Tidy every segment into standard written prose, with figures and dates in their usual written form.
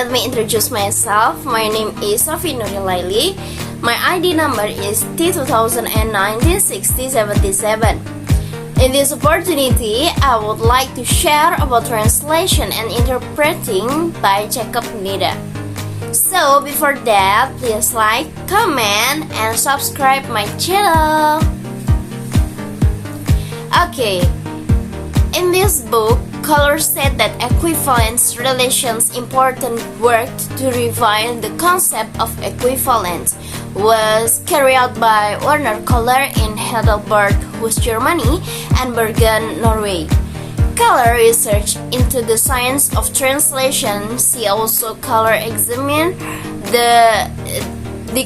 let me introduce myself. My name is Shovy Nuril Laily. My ID number is T20196077. In this opportunity, I would like to share about translation and interpreting by Jacob Nida. So before that, please like, comment, and subscribe my channel. Okay, in this book, Color said that equivalence relations' important work to refine the concept of equivalence was carried out by Werner Color in Heidelberg, Germany, and Bergen, Norway. Color research into the science of translation. She also Color examined the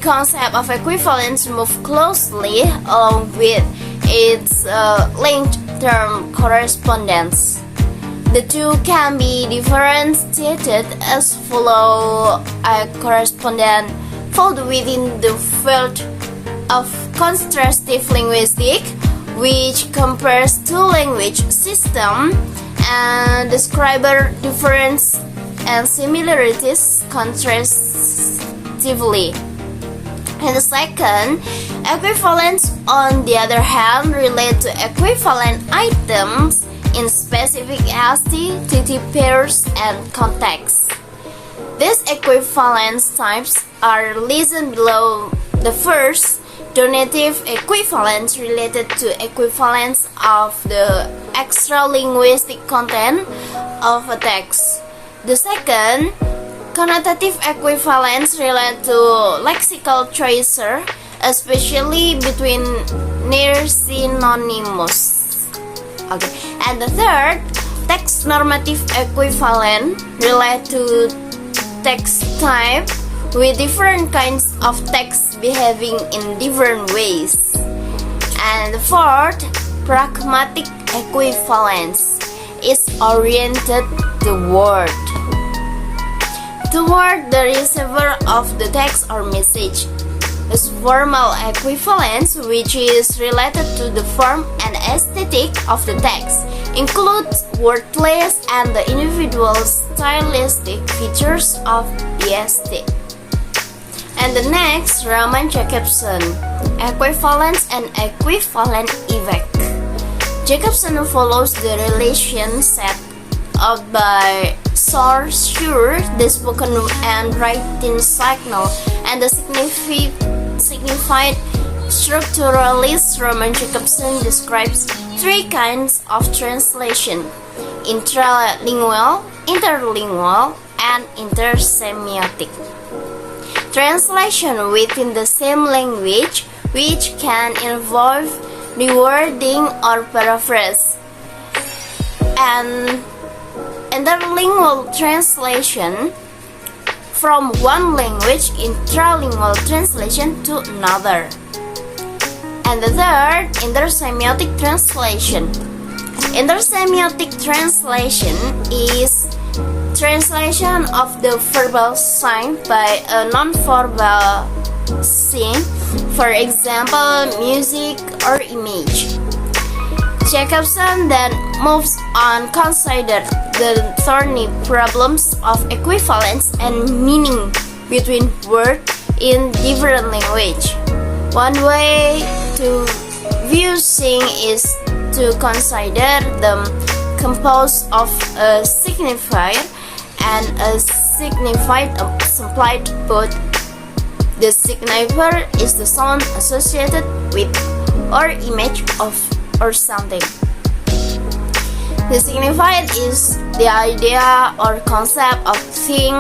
concept of equivalence move closely along with its linked term correspondence. The two can be differentiated as follows: a correspondent falls within the field of contrastive linguistics, which compares two language systems and describes difference and similarities contrastively. And the second, equivalence, on the other hand, relate to equivalent items in specific STT pairs and contexts. These equivalence types are listed below. The first, donative equivalence, related to equivalence of the extra-linguistic content of a text. The second, connotative equivalence, related to lexical choices, especially between near synonymous. Okay, and the third, text normative equivalent, relate to text type with different kinds of text behaving in different ways. And the fourth, pragmatic equivalence, is oriented toward the receiver of the text or message. As formal equivalence, which is related to the form and aesthetic of the text, includes wordless and the individual stylistic features of the text. And the next, Raman Jacobson, equivalence and equivalent effect. Jacobson follows the relation set out by Saussure, the spoken and written signal, and the signified structuralist Raman Jacobson describes three kinds of translation: intralingual, interlingual, and intersemiotic. Translation within the same language, which can involve rewording or paraphrase, and interlingual translation from one language, intralingual translation to another. And the third, intersemiotic translation. Intersemiotic translation is translation of the verbal sign by a non-verbal sign, for example, music or image. Jacobson then moves on consider the thorny problems of equivalence and meaning between words in different language. One way to view things is to consider them composed of a signifier and a signified implied both. The signifier is the sound associated with or image of or something. The signified is the idea or concept of thing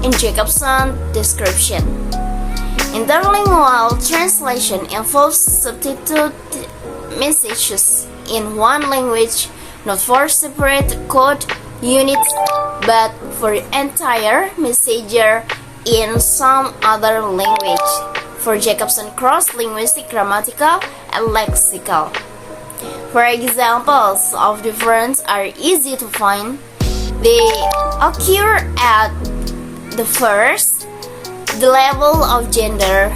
in Jacobson's description. Interlingual translation involves substitute messages in one language, not for separate code units, but for entire messenger in some other language. For Jacobson, cross-linguistic, grammatical, and lexical. For examples of difference are easy to find. They occur at the first, the level of gender.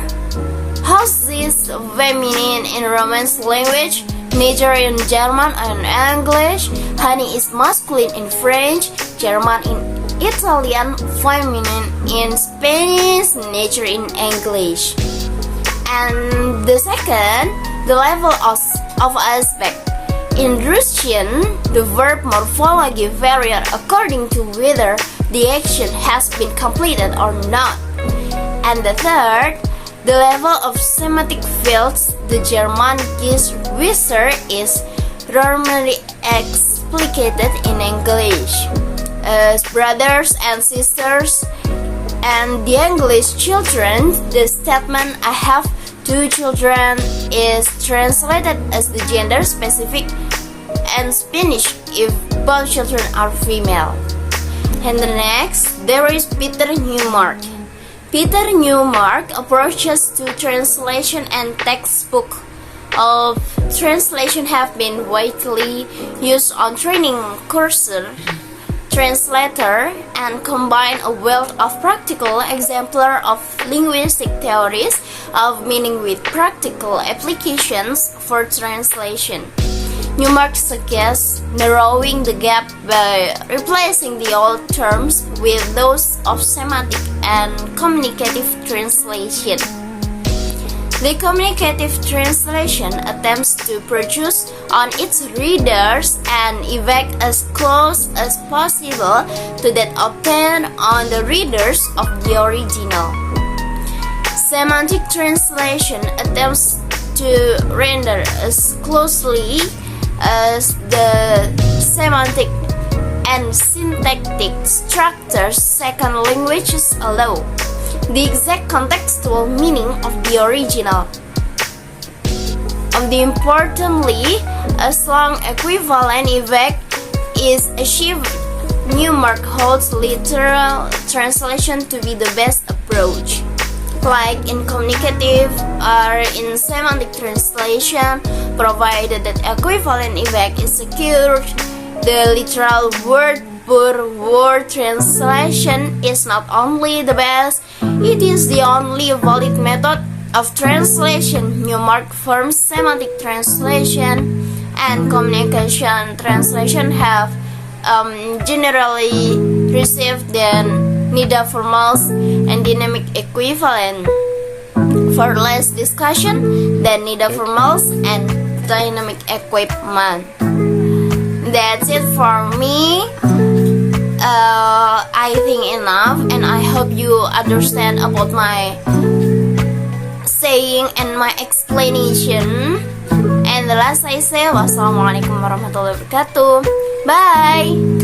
House is feminine in Romance language, neither in German and English. Honey is masculine in French, German in Italian feminine in Spanish, nature in English. And the second, the level of aspect. In Russian, the verb morphology varies according to whether the action has been completed or not. And the third, the level of semantic fields. The German Gewister is normally explicated in English as brothers and sisters, and the English children, the statement "I have two children" is translated as the gender specific, and Spanish if both children are female. And the next, there is Peter Newmark. Peter Newmark approaches to translation and textbook of translation have been widely used on training courses, translator, and combine a wealth of practical exemplar of linguistic theories of meaning with practical applications for translation. Newmark suggests narrowing the gap by replacing the old terms with those of semantic and communicative translation. The communicative translation attempts to produce on its readers an effect as close as possible to that obtained on the readers of the original. Semantic translation attempts to render as closely as the semantic and syntactic structures second languages allow the exact contextual meaning of the original. Importantly, as long equivalent effect is achieved, Newmark holds literal translation to be the best approach. Like in communicative or in semantic translation, provided that equivalent effect is secured, the literal word-for-word translation is not only the best, it is the only valid method of translation. Newmark firms semantic translation and communication translation have generally received the Nida formals and dynamic equivalent. For less discussion, the Nida formals and dynamic equipment. That's it for me. I think enough, and I hope you understand about my saying and my explanation. And the last I say, wassalamualaikum warahmatullahi wabarakatuh. Bye.